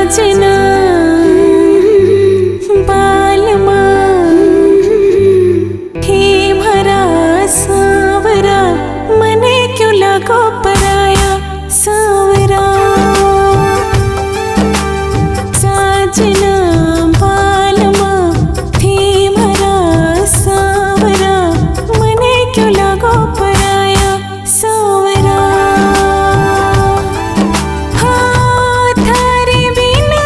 साजना बालमा हे भरा सावरा मने क्यों लगो पराया सावरा साजना बालमा हे भरा सावरा मने क्यों लगो पराया सावरा हाँ थारे बिना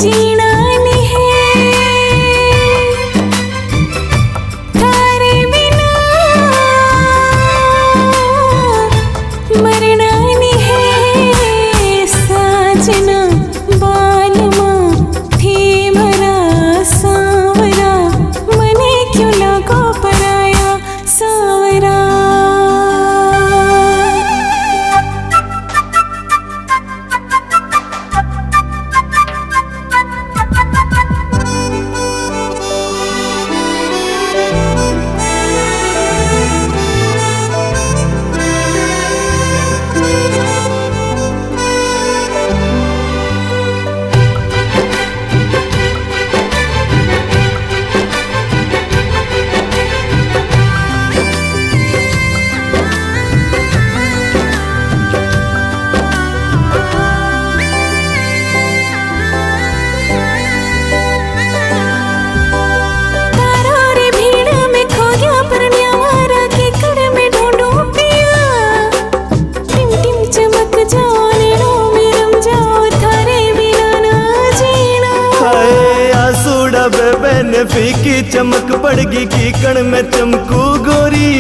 जीना नहीं है थारे बिना मरना नहीं है साजना बालमा थे भरा सावरा मने क्यों लगो पराया सावरा फीकी चमक पड़गी की कण में चमकू गोरी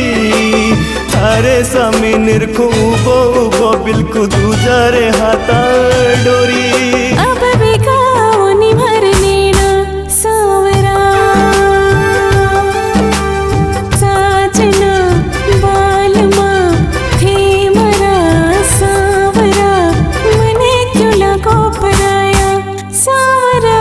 थारे सामी निरखू उबो उबो बिल्कु दूजा रे हाथा डोरी अब भी गाओ निभर नेना सावरा साजना बालमा थे मरा सावरा मने क्यों लगो पराया सावरा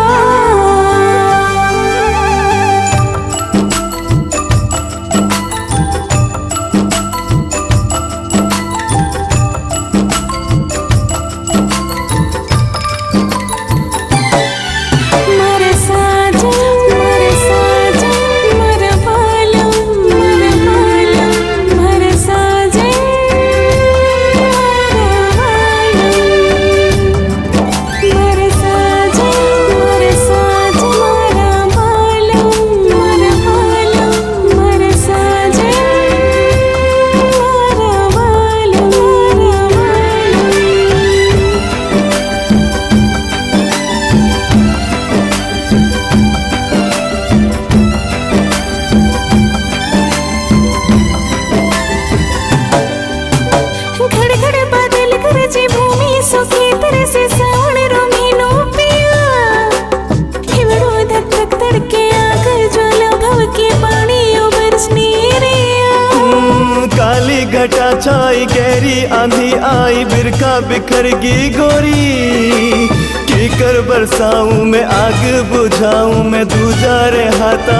घटा छाई गहरी आंधी आई बिरखा बिखरगी गोरी की कर बरसाऊं मैं आग बुझाऊं मैं दूजा रे हाथा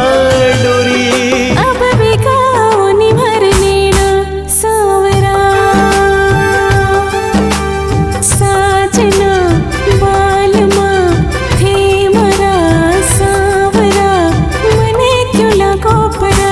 डोरी अब भी गाओ निभर नेना सावरा साजना बालमा थे मरा सावरा मने क्यों लगो पर